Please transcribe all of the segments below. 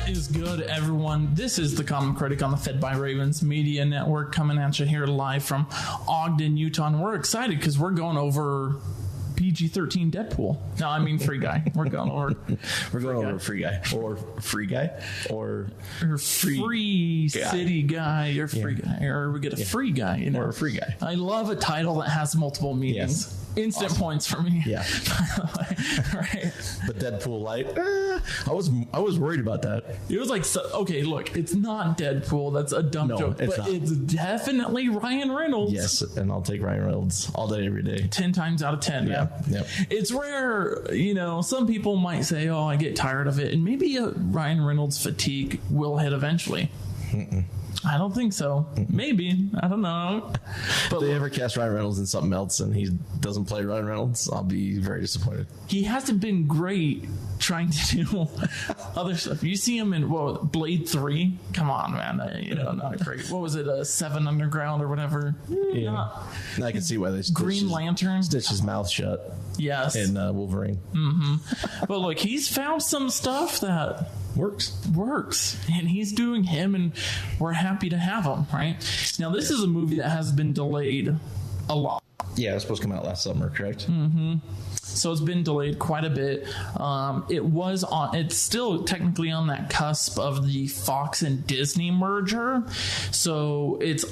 What is good, everyone? This is the Common Critic on the Fed by Ravens Media Network, coming at you here live from Ogden, Utah. And we're excited because we're going over PG-13 Deadpool. No, I mean Free Guy. We're going over Free Guy or Free Guy or Free City Guy or Free Guy, or we get a Free Guy, you know, or a Free Guy. I love a title that has multiple meanings. Yes. Instant points for me. Yeah. Right. But Deadpool Light, I was worried about that. It was like, okay, look, it's not Deadpool. That's a dumb joke. It's but not. It's definitely Ryan Reynolds. Yes, and I'll take Ryan Reynolds all day, every day. 10 times out of 10. Yeah. Yep. It's rare, you know, some people might say, oh, I get tired of it. And maybe Ryan Reynolds fatigue will hit eventually. I don't think so. Maybe. I don't know. But if they ever cast Ryan Reynolds in something else and he doesn't play Ryan Reynolds, I'll be very disappointed. He hasn't been great trying to do other stuff. You see him in Blade 3? Come on, man. Not great. What was it? 7 Underground or whatever? Yeah. I can see why they Green Lantern. Stitch his mouth shut. Yes. In Wolverine. Mm-hmm. But look, he's found some stuff that works, and he's doing him, and we're happy to have him. Right now, this is a movie that has been delayed a lot. Yeah, it was supposed to come out last summer, correct? Mm-hmm. So it's been delayed quite a bit. It's still technically on that cusp of the Fox and Disney merger, so it's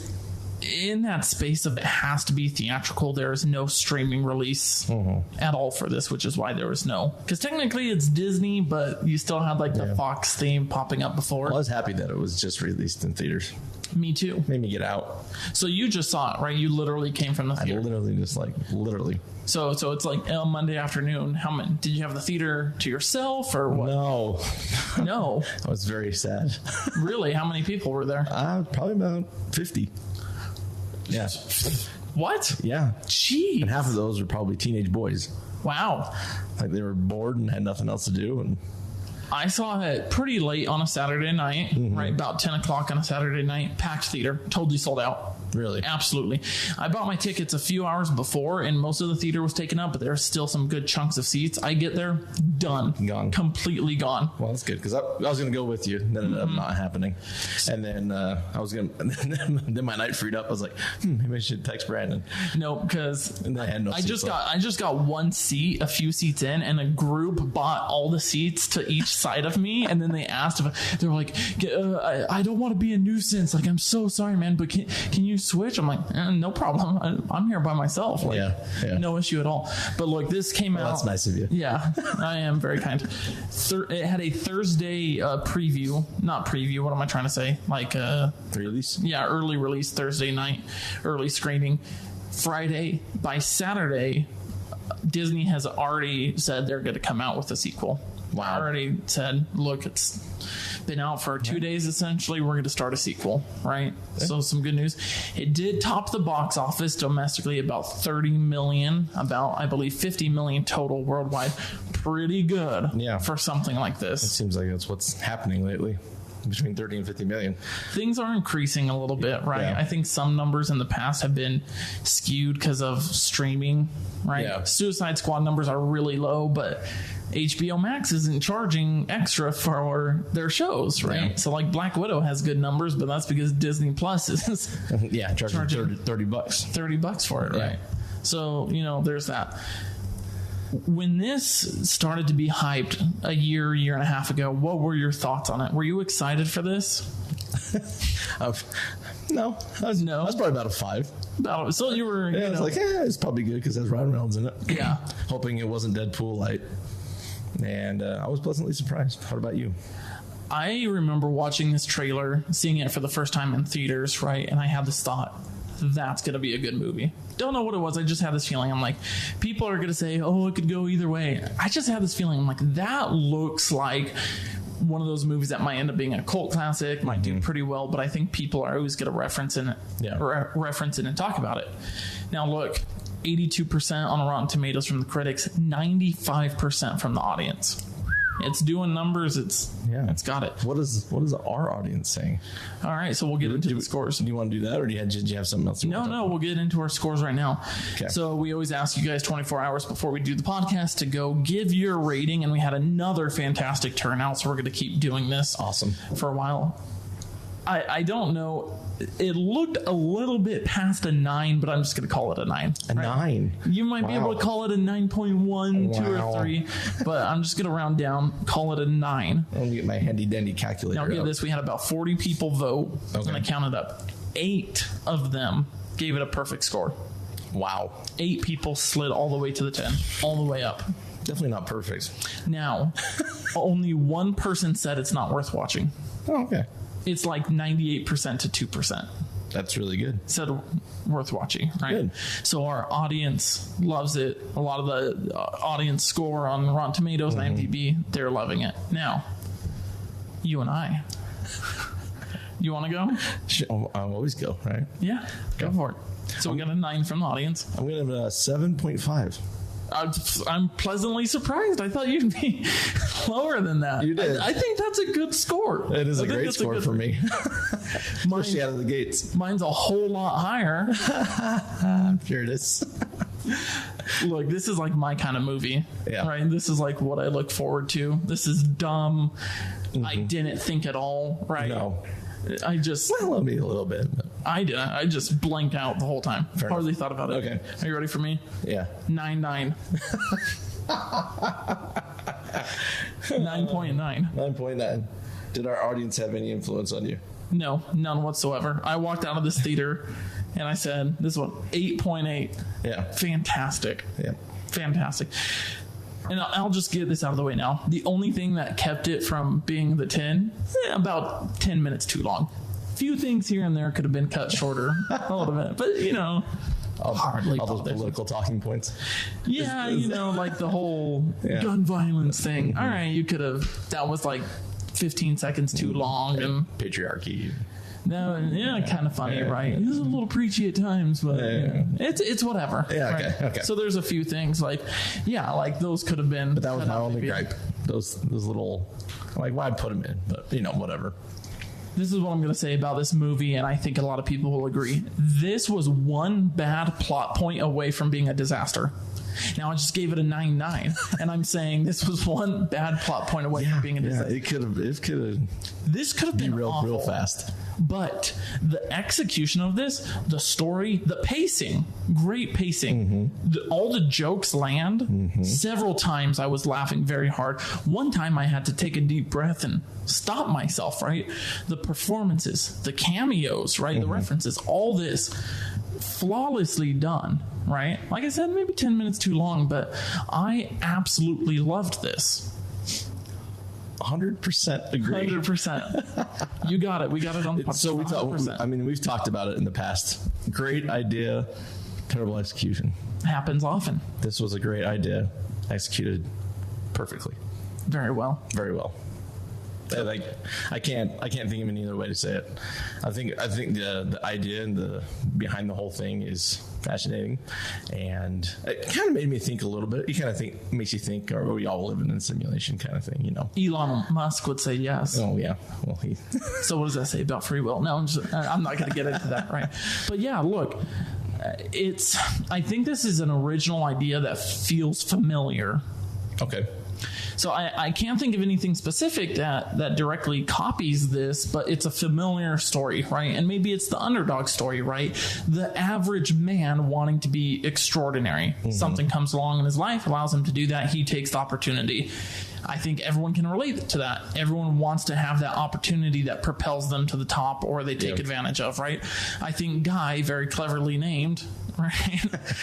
in that space of it has to be theatrical. There is no streaming release at all for this, which is why there was no. Because technically it's Disney, but you still had like the Fox theme popping up before. Well, I was happy that it was just released in theaters. Me too. Made me get out. So you just saw it, right? You literally came from the theater. I literally just literally. So it's like Monday afternoon. How many did you have the theater to yourself or what? No. I was very sad. Really? How many people were there? Probably about 50. Yeah. What? Yeah. Jeez. And half of those were probably teenage boys. Wow. Like they were bored and had nothing else to do. And I saw it pretty late on a Saturday night, right about 10 o'clock on a Saturday night. Packed theater, totally sold out. Really? Absolutely. I bought my tickets a few hours before, and most of the theater was taken up, but there's still some good chunks of seats. I get there, done. Gone. Completely gone. Well, that's good, because I was going to go with you. That ended up not happening. And then I was going to, then my night freed up. I was like, maybe I should text Brandon. No, because I just got one seat, a few seats in, and a group bought all the seats to each side of me, and then they asked if they were like, I don't want to be a nuisance. Like, I'm so sorry, man, but can you switch? I'm like, no problem. I'm here by myself. Like, no issue at all. But look, this came out. That's nice of you. Yeah, I am very kind. It had a Thursday preview, not preview. What am I trying to say? Like release? Yeah, early release Thursday night, early screening. Friday. By Saturday, Disney has already said they're going to come out with a sequel. Wow. Already said, look, it's been out for 2 days essentially. We're going to start a sequel, right? Okay. So some good news. It did top the box office domestically about 30 million, about I believe 50 million total worldwide. Pretty good for something like this. It seems like that's what's happening lately. Between 30 and 50 million. Things are increasing a little bit, right? Yeah. I think some numbers in the past have been skewed because of streaming, right? Yeah. Suicide Squad numbers are really low, but HBO Max isn't charging extra for their shows, right? Yeah. So like Black Widow has good numbers, but that's because Disney Plus is charging $30. $30 for it, right? So, there's that. When this started to be hyped a year and a half ago, what were your thoughts on it? Were you excited for this? No. I was probably about a 5. So you were... I was like, it's probably good because it has Ryan Reynolds in it. Yeah. Hoping it wasn't Deadpool light. And I was pleasantly surprised. What about you? I remember watching this trailer, seeing it for the first time in theaters, right? And I had this thought, that's going to be a good movie. Don't know what it was. I just had this feeling. I'm like, people are going to say, oh, it could go either way. I just had this feeling. I'm like, that looks like one of those movies that might end up being a cult classic, might do pretty well, but I think people are always going to reference it and talk about it. Now, look, 82% on Rotten Tomatoes from the critics, 95% from the audience. It's doing numbers. It's got it. What is our audience saying? All right, so we'll get into the scores. Do you want to do that, or did you have something else? No, we'll get into our scores right now. Okay. So we always ask you guys 24 hours before we do the podcast to go give your rating, and we had another fantastic turnout, so we're going to keep doing this. Awesome. For a while. I don't know. It looked a little bit past a 9, but I'm just going to call it a 9. A 9? You might be able to call it a 9.1, 2 or 3, but I'm just going to round down, call it a 9. I'll get my handy-dandy calculator Now, get this. We had about 40 people vote, and I counted up. 8 of them gave it a perfect score. Wow. 8 people slid all the way to the 10, all the way up. Definitely not perfect. Now, only one person said it's not worth watching. Oh, okay. It's like 98% to 2%. That's really good. Said worth watching, right? Good. So our audience loves it. A lot of the audience score on Rotten Tomatoes and IMDb, they're loving it. Now, you and I. You want to go? I'll always go, right? Yeah, go for it. So we got a 9 from the audience. I'm going to have a 7.5. I'm pleasantly surprised. I thought you'd be lower than that. You did. I think that's a good score. It is a great score for me. Especially out of the gates. Mine's a whole lot higher. I'm sure it is. Look, this is like my kind of movie. Yeah. Right? This is like what I look forward to. This is dumb. I didn't think at all. Right? No. I just... Well, maybe a little bit. But. I didn't. I just blanked out the whole time. Fair Hardly enough. thought about it. Okay. Are you ready for me? Yeah. 9.9. 9.9. 9.9. Did our audience have any influence on you? No, none whatsoever. I walked out of this theater and I said, this one, 8.8. Yeah. Fantastic. Yeah. Fantastic. And I'll just get this out of the way now. The only thing that kept it from being the 10, about 10 minutes too long. Few things here and there could have been cut shorter a little bit, but hardly all those political talking points. Yeah, like the whole gun violence thing. All right, you could have. That was like 15 seconds too long, and patriarchy. No, kind of funny, right? It's a little preachy at times, but it's whatever. Yeah, right? okay. So there's a few things like those could have been. But that was my only gripe. Those little, like, why put them in? But whatever. This is what I'm going to say about this movie, and I think a lot of people will agree. This was one bad plot point away from being a disaster. Now, I just gave it a 9.9, and I'm saying this was one bad plot point away from being a disaster. This could have been real fast. But the execution of this, the story, the pacing, great pacing. All the jokes land. Several times I was laughing very hard. One time I had to take a deep breath and stop myself, right? The performances, the cameos, right? The references, all this flawlessly done, right? Like I said, maybe 10 minutes too long, but I absolutely loved this. 100% agree. 100%. You got it. We got it on the podcast. So we've talked about it in the past. Great idea, terrible execution. Happens often. This was a great idea, executed perfectly. Very well. Very well. Like, I can't think of any other way to say it. I think the idea and the behind the whole thing is fascinating, and it kind of made me think a little bit. It kind of makes you think, are we all living in a simulation kind of thing, Elon Musk would say yes. Oh yeah. Well, So what does that say about free will? No, I'm not going to get into that, right? But yeah, look, I think this is an original idea that feels familiar. Okay. So I can't think of anything specific that directly copies this, but it's a familiar story, right? And maybe it's the underdog story, right? The average man wanting to be extraordinary. Something comes along in his life, allows him to do that. He takes the opportunity. I think everyone can relate to that. Everyone wants to have that opportunity that propels them to the top or they take advantage of, right? I think Guy, very cleverly named, right?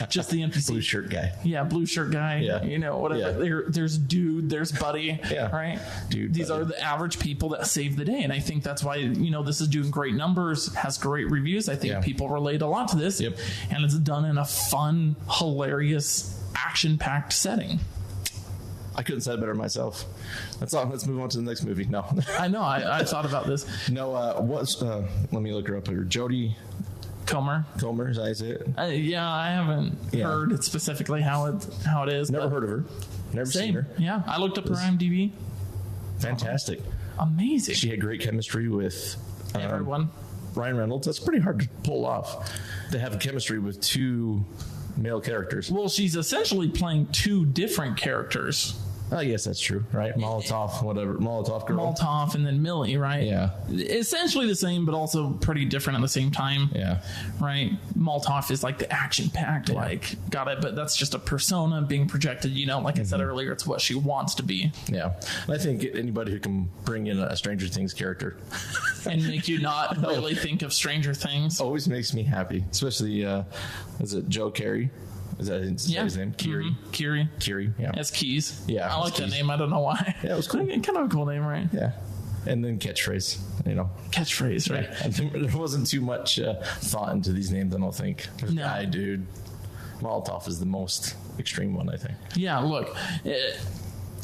Just the NPC. Blue shirt guy. Yeah, blue shirt guy. Yeah. Whatever. Yeah. There's dude, there's buddy, right? Dude, These are the average people that save the day. And I think that's why, this is doing great numbers, has great reviews. I think people relate a lot to this. Yep. And it's done in a fun, hilarious, action-packed setting. I couldn't say it better myself. That's all. Let's move on to the next movie. No. I know. I thought about this. No, let me look her up here. Jodie Comer, is that say it? I haven't heard it specifically how it is. Never heard of her. Never seen her. Yeah, I looked up her IMDb. fantastic. Amazing. She had great chemistry with Everyone. Ryan Reynolds. That's pretty hard to pull off. To have chemistry with two male characters. Well, she's essentially playing two different characters. I guess that's true, right? Molotov, whatever. Molotov girl. Molotov and then Millie, right? Yeah. Essentially the same, but also pretty different at the same time. Yeah. Right? Molotov is like the action-packed, like, got it, but that's just a persona being projected, you know, like I said earlier, it's what she wants to be. Yeah. And I think anybody who can bring in a Stranger Things character and make you not really think of Stranger Things. Always makes me happy, especially, is it Joe Carey? Is that his name? Kiri? Kiri, yeah. As Keys. Yeah. I like that name. I don't know why. Yeah, it was cool. Kind of a cool name, right? Yeah. And then catchphrase, you know. Catchphrase, right? Yeah. There wasn't too much thought into these names, I don't think. No. Guy, dude. Molotov is the most extreme one, I think. Yeah, look,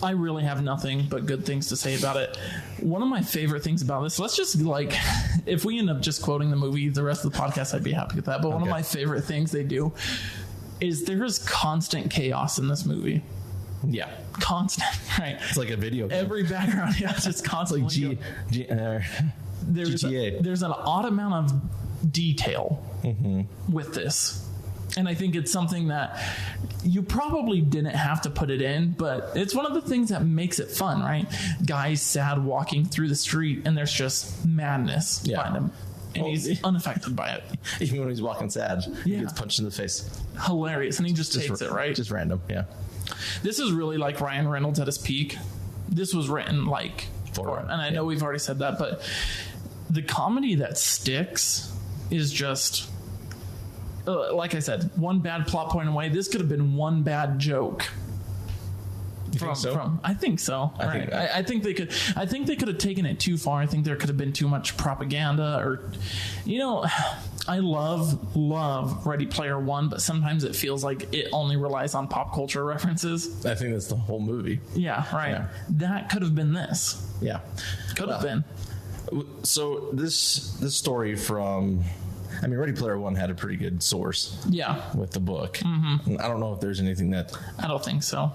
I really have nothing but good things to say about it. One of my favorite things about this, let's just if we end up just quoting the movie the rest of the podcast, I'd be happy with that. But one of my favorite things they do is there's constant chaos in this movie. Yeah. Constant, right? It's like a video game. Every background, yeah, just constantly. GTA. There's an odd amount of detail with this. And I think it's something that you probably didn't have to put it in, but it's one of the things that makes it fun, right? Guys sad walking through the street and there's just madness behind him. And he's unaffected by it. Even when he's walking sad, he gets punched in the face. Hilarious. And he just takes it, right? Just random, yeah. This is really like Ryan Reynolds at his peak. This was written and I know we've already said that, but the comedy that sticks is just, like I said, one bad plot point away. This could have been one bad joke. I think so. Right. I think they could. I think they could have taken it too far. I think there could have been too much propaganda, or, you know, I love Ready Player One, but sometimes it feels like it only relies on pop culture references. I think that's the whole movie. Yeah, right. Yeah. That could have been this. Yeah, could have been. So this story from, I mean, Ready Player One had a pretty good source. Yeah, with the book. Mm-hmm. I don't know if there's anything that. I don't think so.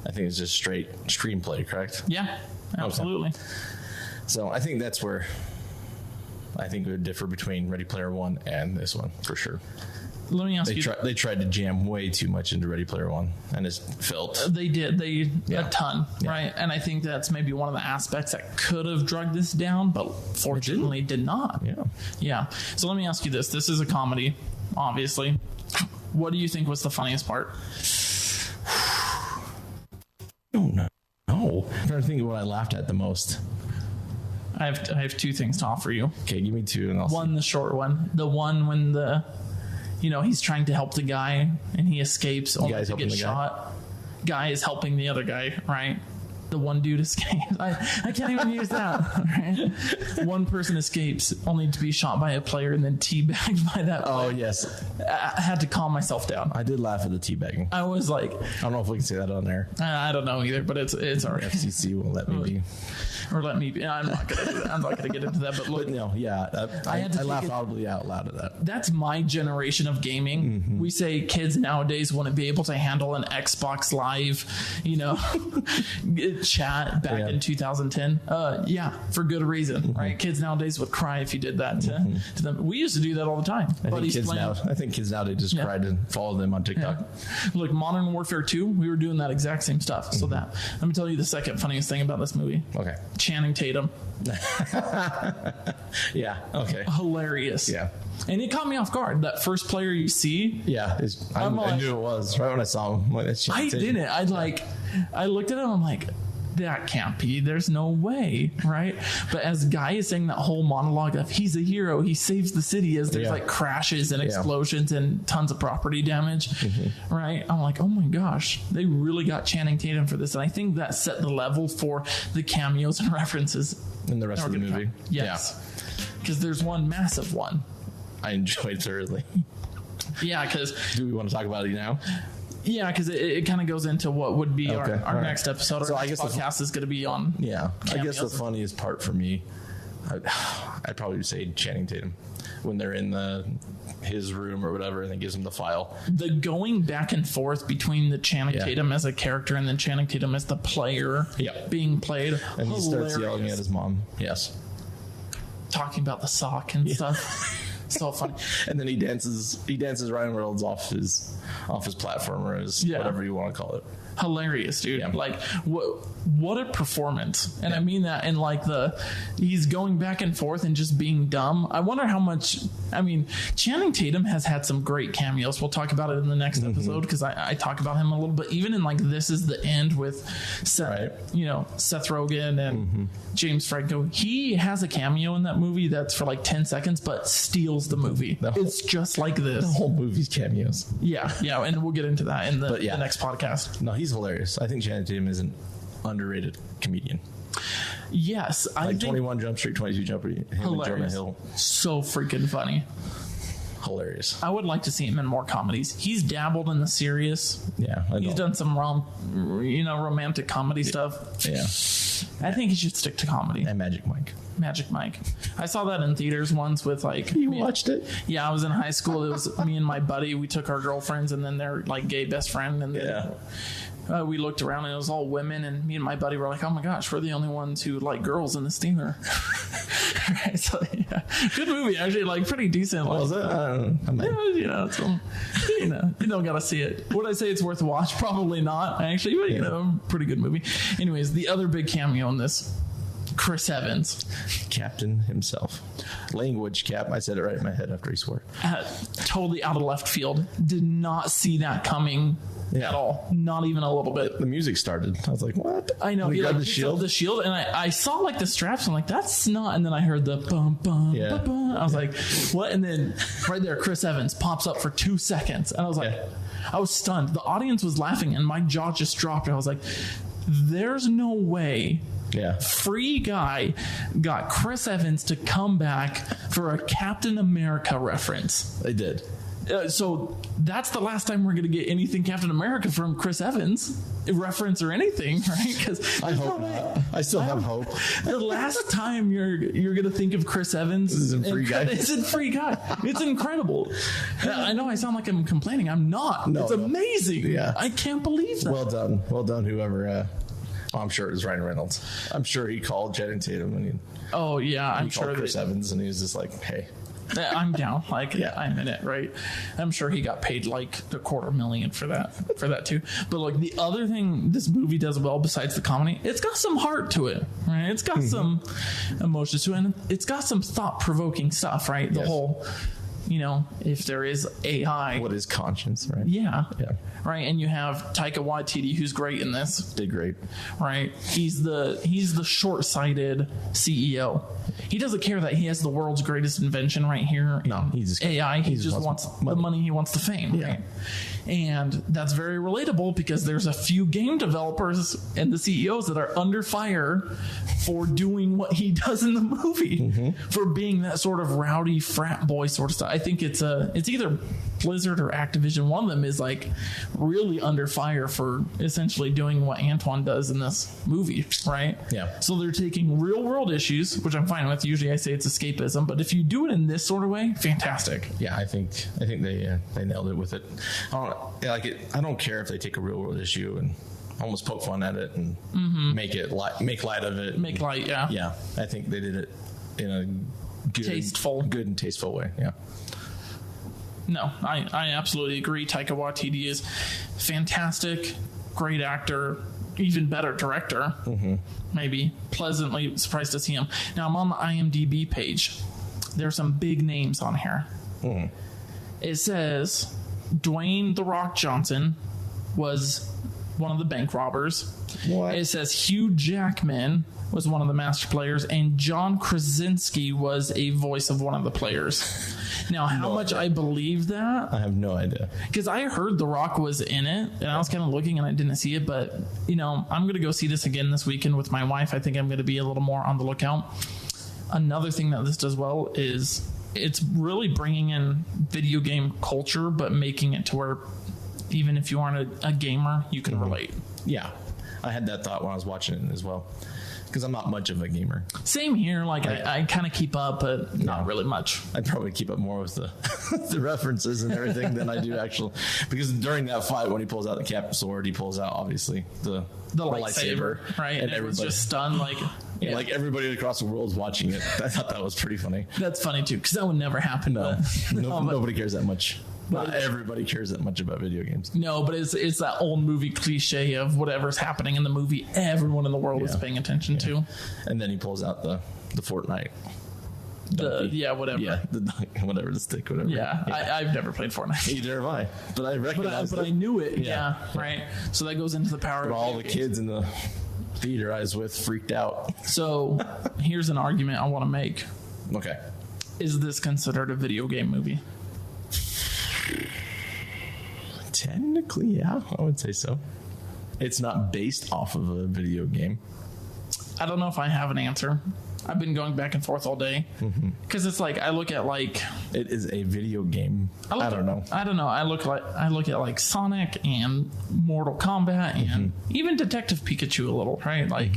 I think it's just straight screenplay, correct? Yeah, absolutely. Okay. So I think that's where I think it would differ between Ready Player One and this one, for sure. Let me ask you. They tried to jam way too much into Ready Player One, and it's felt. They did. A ton, right? And I think that's maybe one of the aspects that could have drugged this down, but fortunately did not. Yeah. Yeah. So let me ask you this. This is a comedy, obviously. What do you think was the funniest part? No. I'm trying to think of what I laughed at the most. I have two things to offer you. Okay, give me two and I'll see. The short one. The one when he's trying to help the guy and he escapes only to get shot. Guy is helping the other guy, right? The one dude escapes. I can't even use that. Right? One person escapes only to be shot by a player and then teabagged by that player. Oh, yes. I had to calm myself down. I did laugh at the teabagging. I was like... I don't know if we can say that on there. I don't know either, but it's all right. FCC won't let me be. Or let me be. I'm not going to do that. I'm not going to get into that. But look... But no, yeah. I laughed audibly out loud at that. That's my generation of gaming. Mm-hmm. We say kids nowadays wouldn't be able to handle an Xbox Live, chat back in 2010. For good reason, right? Kids nowadays would cry if you did that to them. We used to do that all the time. I think kids nowadays just cried and follow them on TikTok. Yeah. Look, Modern Warfare 2, we were doing that exact same stuff. So let me tell you the second funniest thing about this movie. Okay. Channing Tatum. Yeah. Okay. Hilarious. Yeah. And it caught me off guard. That first player you see. Yeah. I knew it was right when I saw him. I didn't. I looked at him. I'm like, that can't be. There's no way, right? But as Guy is saying that whole monologue of he's a hero, he saves the city as there's like crashes and explosions and tons of property damage, right? I'm like, oh my gosh, they really got Channing Tatum for this. And I think that set the level for the cameos and references in the rest of the movie. Yes. Because there's one massive one. I enjoyed thoroughly. Yeah, because... Do we want to talk about it now? Yeah, because it kind of goes into what would be our next episode. Our next podcast is going to be on. Yeah, I guess the funniest part for me, I'd probably say Channing Tatum. when they're in his room or whatever, and then gives him the file. The going back and forth between the Channing Yeah. Tatum as a character and then Channing Tatum as the player being played. And he starts Hilarious. yelling at his mom. Yes. Talking about the sock and stuff. So funny. And then he dances Ryan Reynolds off his platform, or his whatever you want to call it. Hilarious, dude. Yeah. Like what a performance. And I mean that in like he's going back and forth and just being dumb. I wonder how much, I mean, Channing Tatum has had some great cameos. We'll talk about it in the next episode, because I talk about him a little bit. Even in like This Is the End with Seth Rogen and James Franco. He has a cameo in that movie that's for like 10 seconds, but steals the movie. It's just like this. The whole movie's cameos. Yeah, and we'll get into that in the next podcast. No, he's hilarious. I think Channing Tatum is an underrated comedian. Yes, I think 21 Jump Street, 22 Jump Street, him and Jonah Hill. So freaking funny. Hilarious. I would like to see him in more comedies. He's dabbled in the serious. Yeah, I know. He's done some romantic comedy stuff. Yeah. I think he should stick to comedy. And Magic Mike. I saw that in theaters once with like... You watched it? Yeah, I was in high school. It was me and my buddy. We took our girlfriends and then their like gay best friend. And then we looked around and it was all women. And me and my buddy were like, oh my gosh, we're the only ones who like girls in this theater. Right, so, yeah. Good movie, actually. Like pretty decent. Was it? You don't gotta see it. Would I say it's worth a watch? Probably not, actually. But pretty good movie. Anyways, the other big cameo in this, Chris Evans, Captain himself. Language cap. I said it right in my head after he swore. Totally out of left field. Did not see that coming at all. Not even a little bit. The music started. I was like, what? I know. He grabbed like, the shield, and I saw like the straps. I'm like, that's not. And then I heard the bum bum bum bum. I was like, what? And then right there, Chris Evans pops up for 2 seconds, and I was like, I was stunned. The audience was laughing, and my jaw just dropped. And I was like, there's no way. Yeah. Free Guy got Chris Evans to come back for a Captain America reference. They did. So that's the last time we're going to get anything Captain America from Chris Evans, reference or anything, right? Because I hope not. I still have hope. The last time you're going to think of Chris Evans is in Free Guy. It's in Free Guy. It's incredible. I know I sound like I'm complaining. I'm not. It's amazing. Yeah. I can't believe that. Well done, whoever. I'm sure it was Ryan Reynolds. I'm sure he called Channing Tatum and I'm sure Chris Evans, and he was just like, hey. I'm down. Like, I'm in it, right? I'm sure he got paid like $250,000 for that too. But like the other thing this movie does well besides the comedy, it's got some heart to it, right? It's got some emotions to it, and it's got some thought-provoking stuff, right? The whole, if there is AI, what is conscience, right? Yeah. Right. And you have Taika Waititi, who's great in this. Did great. Right. He's the short-sighted CEO. He doesn't care that he has the world's greatest invention right here. No, he's AI. He just wants the money. He wants the fame. Yeah. Right? And that's very relatable because there's a few game developers and the CEOs that are under fire for doing what he does in the movie, for being that sort of rowdy frat boy sort of stuff. I think it's either Blizzard or Activision. One of them is like really under fire for essentially doing what Antoine does in this movie, right? Yeah. So they're taking real world issues, which I'm fine with. Usually I say it's escapism, but if you do it in this sort of way, fantastic. Yeah, I think they nailed it with it. I don't care if they take a real world issue and almost poke fun at it and make light of it. Make light, yeah. Yeah, I think they did it in a good and tasteful way. Yeah. No, I absolutely agree. Taika Waititi is fantastic, great actor, even better director. Maybe pleasantly surprised to see him. Now I'm on the IMDb page. There are some big names on here. It says Dwayne "The Rock" Johnson was one of the bank robbers. What? It says Hugh Jackman was one of the master players, and John Krasinski was a voice of one of the players. Now, how much I believe that? I have no idea. Because I heard The Rock was in it, and I was kind of looking, and I didn't see it. But, I'm going to go see this again this weekend with my wife. I think I'm going to be a little more on the lookout. Another thing that this does well is it's really bringing in video game culture, but making it to where even if you aren't a gamer, you can relate. Yeah. I had that thought when I was watching it as well. because I'm not much of a gamer. Same here. Like I kind of keep up, but not really much. I'd probably keep up more with the the references and everything than I do actual. Because during that fight, when he pulls out the cap sword, he pulls out obviously the lightsaber, right? And everyone's just stunned, like. Yeah. Like everybody across the world is watching it. I thought that was pretty funny. That's funny too, because that would never happen. No, nobody cares that much. Not everybody cares that much about video games. No, but it's that old movie cliche of whatever's happening in the movie, everyone in the world is paying attention to. And then he pulls out the Fortnite. Whatever. Yeah, whatever, the stick, whatever. Yeah. I've never played Fortnite. Either have I. But I recognize but I knew it. Yeah. Right. So that goes into the power of all the kids in the theater I was with freaked out. So here's an argument I want to make. Okay. Is this considered a video game movie? Technically, yeah, I would say so. It's not based off of a video game. I don't know if I have an answer. I've been going back and forth all day because it's like I look at like it is a video game. I don't know. I look at like Sonic and Mortal Kombat and even Detective Pikachu a little, right? Like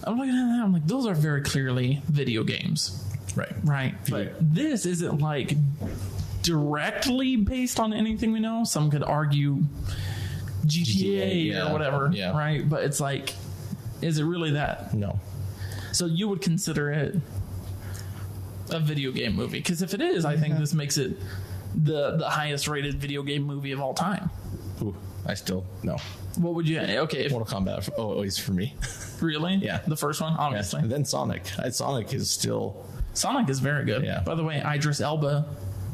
I'm looking at that. I'm like, those are very clearly video games, right? But this isn't like directly based on anything we know. Some could argue GTA or whatever, right? But it's like, is it really that? No. So you would consider it a video game movie? Because if it is, I think this makes it the highest rated video game movie of all time. Ooh, I still no. What would you? Okay, Mortal Kombat always for me. Really? Yeah, the first one, obviously. And then Sonic. Sonic is very good. Yeah. By the way, Idris Elba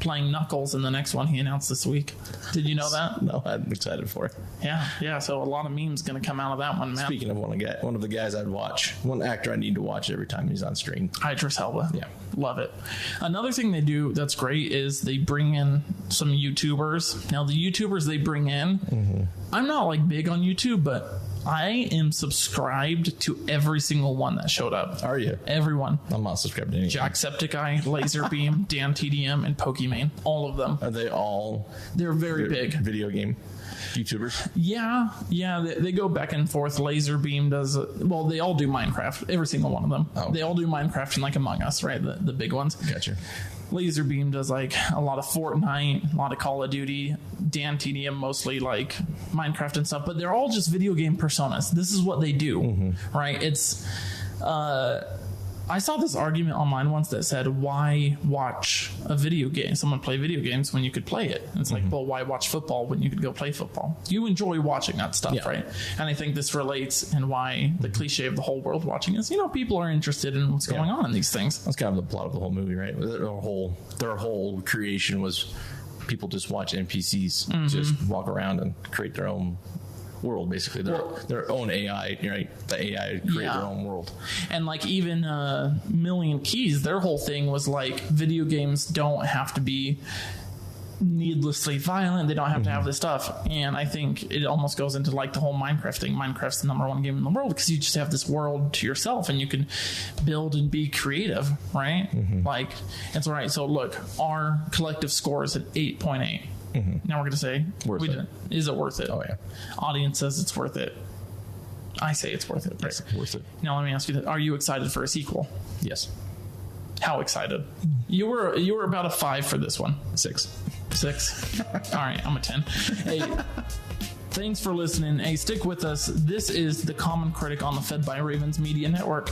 playing Knuckles in the next one he announced this week. Did you know that? No, I'm excited for it. Yeah. So a lot of memes going to come out of that one, man. Speaking of one of the guys I'd watch, one actor I need to watch every time he's on screen. Idris Elba. Yeah. Love it. Another thing they do that's great is they bring in some YouTubers. Now, the YouTubers they bring in, I'm not like big on YouTube, but I am subscribed to every single one that showed up. Are you? Everyone. I'm not subscribed to any. Jacksepticeye, Laserbeam, Dan TDM, and Pokimane. All of them. Are they all? They're very big. Video game YouTubers? Yeah. They go back and forth. Laserbeam does, they all do Minecraft. Every single one of them. Oh. They all do Minecraft and like Among Us, right? The big ones. Gotcha. Laserbeam does like a lot of Fortnite, a lot of Call of Duty. Dan TDM mostly like Minecraft and stuff, but they're all just video game personas. This is what they do, right? It's I saw this argument online once that said, why watch a video game, someone play video games when you could play it? And it's like, well, why watch football when you could go play football? You enjoy watching that stuff, right? And I think this relates, and why the cliche of the whole world watching is, people are interested in what's going on in these things. That's kind of the plot of the whole movie, right? Their whole creation was people just watch NPCs just walk around and create their own world, basically their own AI, right? The AI create their own world. And like even Million Keys, their whole thing was like video games don't have to be needlessly violent. They don't have to have this stuff. And I think it almost goes into like the whole Minecraft thing. Minecraft's the #1 game in the world because you just have this world to yourself and you can build and be creative, right? Like, it's all right. So look, our collective score is at 8.8. Now we're going to say, is it worth it? Oh, yeah. Audience says it's worth it. I say it's worth it. Right? It's worth it. Now let me ask you this. Are you excited for a sequel? Yes. How excited? You were about a 5 for this one. 6. All right, I'm a 10. Hey, thanks for listening. Hey, stick with us. This is The Common Critic on the Fed by Ravens Media Network.